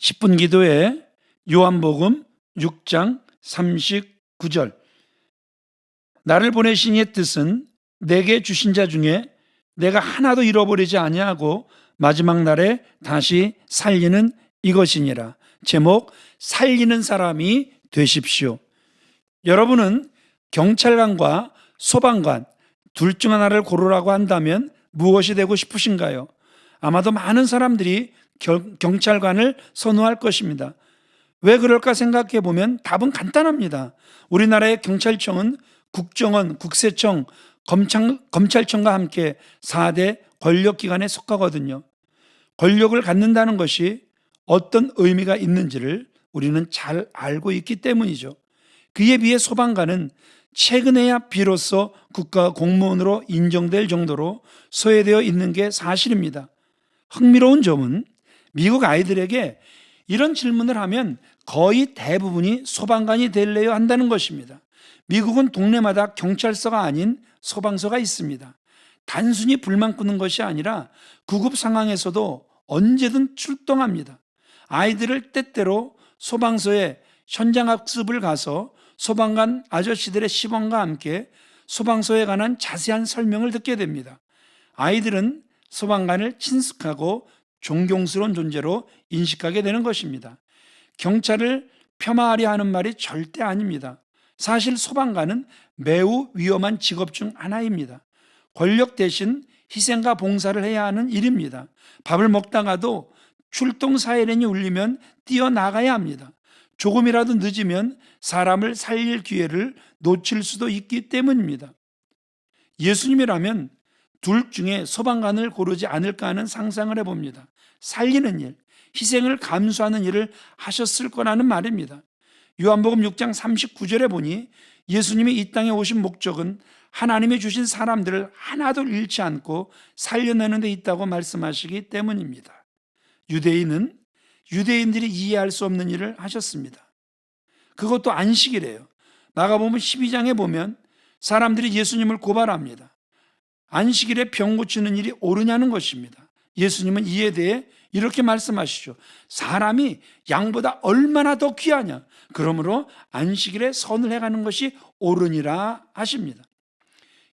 10분 기도에 요한복음 6장 39절. 나를 보내신 이의 뜻은 내게 주신 자 중에 내가 하나도 잃어버리지 아니하고 마지막 날에 다시 살리는 이것이니라. 제목, 살리는 사람이 되십시오. 여러분은 경찰관과 소방관 둘 중 하나를 고르라고 한다면 무엇이 되고 싶으신가요? 아마도 많은 사람들이 경찰관을 선호할 것입니다. 왜 그럴까 생각해 보면 답은 간단합니다. 우리나라의 경찰청은 국정원, 국세청, 검찰청과 함께 4대 권력기관에 속하거든요. 권력을 갖는다는 것이 어떤 의미가 있는지를 우리는 잘 알고 있기 때문이죠. 그에 비해 소방관은 최근에야 비로소 국가 공무원으로 인정될 정도로 소외되어 있는 게 사실입니다. 흥미로운 점은 미국 아이들에게 이런 질문을 하면 거의 대부분이 소방관이 될래요 한다는 것입니다. 미국은 동네마다 경찰서가 아닌 소방서가 있습니다. 단순히 불만 끄는 것이 아니라 구급 상황에서도 언제든 출동합니다. 아이들을 때때로 소방서에 현장 학습을 가서 소방관 아저씨들의 시범과 함께 소방서에 관한 자세한 설명을 듣게 됩니다. 아이들은 소방관을 친숙하고 존경스러운 존재로 인식하게 되는 것입니다. 경찰을 폄하하려 하는 말이 절대 아닙니다. 사실 소방관은 매우 위험한 직업 중 하나입니다. 권력 대신 희생과 봉사를 해야 하는 일입니다. 밥을 먹다가도 출동 사이렌이 울리면 뛰어나가야 합니다. 조금이라도 늦으면 사람을 살릴 기회를 놓칠 수도 있기 때문입니다. 예수님이라면 둘 중에 소방관을 고르지 않을까 하는 상상을 해봅니다. 살리는 일, 희생을 감수하는 일을 하셨을 거라는 말입니다. 요한복음 6장 39절에 보니 예수님이 이 땅에 오신 목적은 하나님이 주신 사람들을 하나도 잃지 않고 살려내는 데 있다고 말씀하시기 때문입니다. 유대인은 유대인들이 이해할 수 없는 일을 하셨습니다. 그것도 안식이래요. 마가복음 12장에 보면 사람들이 예수님을 고발합니다. 안식일에 병 고치는 일이 옳으냐는 것입니다. 예수님은 이에 대해 이렇게 말씀하시죠. 사람이 양보다 얼마나 더 귀하냐. 그러므로 안식일에 선을 해가는 것이 옳으니라 하십니다.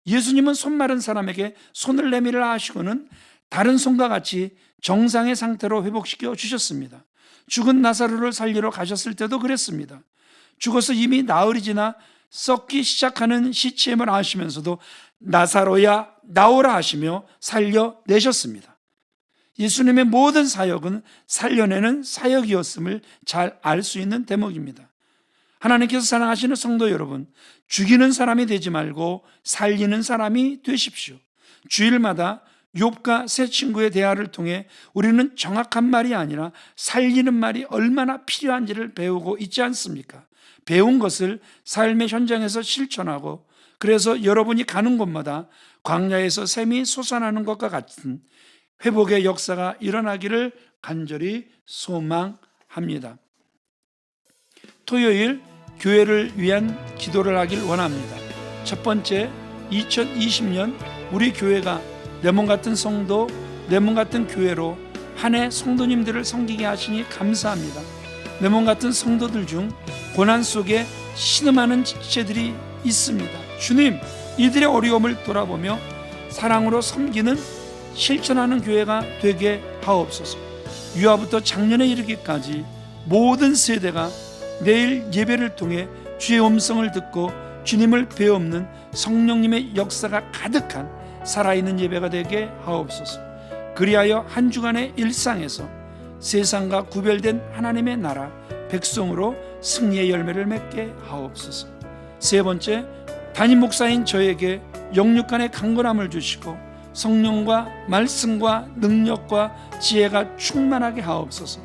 예수님은 손 마른 사람에게 손을 내밀으라 하시고는 다른 손과 같이 정상의 상태로 회복시켜 주셨습니다. 죽은 나사로를 살리러 가셨을 때도 그랬습니다. 죽어서 이미 나흘이 지나 썩기 시작하는 시체임을 아시면서도 나사로야 나오라 하시며 살려내셨습니다. 예수님의 모든 사역은 살려내는 사역이었음을 잘 알 수 있는 대목입니다. 하나님께서 사랑하시는 성도 여러분, 죽이는 사람이 되지 말고 살리는 사람이 되십시오. 주일마다 욥과 세 친구의 대화를 통해 우리는 정확한 말이 아니라 살리는 말이 얼마나 필요한지를 배우고 있지 않습니까? 배운 것을 삶의 현장에서 실천하고, 그래서 여러분이 가는 곳마다 광야에서 샘이 솟아나는 것과 같은 회복의 역사가 일어나기를 간절히 소망합니다. 토요일 교회를 위한 기도를 하길 원합니다. 첫 번째, 2020년 우리 교회가 내 몸 같은 성도, 내 몸 같은 교회로 한 해 성도님들을 섬기게 하시니 감사합니다. 내 몸 같은 성도들 중 고난 속에 신음하는 지체들이 있습니다. 주님, 이들의 어려움을 돌아보며 사랑으로 섬기는 실천하는 교회가 되게 하옵소서. 유아부터 작년에 이르기까지 모든 세대가 내일 예배를 통해 주의 음성을 듣고 주님을 배우는 성령님의 역사가 가득한 살아있는 예배가 되게 하옵소서. 그리하여 한 주간의 일상에서 세상과 구별된 하나님의 나라 백성으로 승리의 열매를 맺게 하옵소서. 세 번째, 담임 목사인 저에게 영육간의 강건함을 주시고 성령과 말씀과 능력과 지혜가 충만하게 하옵소서.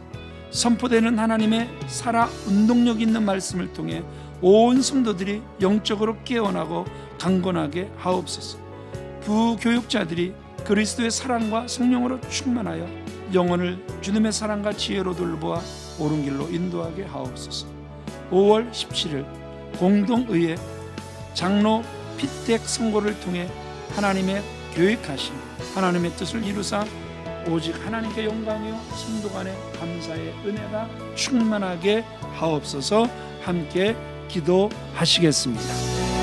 선포되는 하나님의 살아 운동력 있는 말씀을 통해 온 성도들이 영적으로 깨어나고 강건하게 하옵소서. 부교육자들이 그리스도의 사랑과 성령으로 충만하여 영혼을 주님의 사랑과 지혜로 돌보아 옳은 길로 인도하게 하옵소서. 5월 17일 공동의회 장로 피택 선고를 통해 하나님의 교육하신 하나님의 뜻을 이루사 오직 하나님께 영광이요 성도 간의 감사의 은혜가 충만하게 하옵소서. 함께 기도하시겠습니다.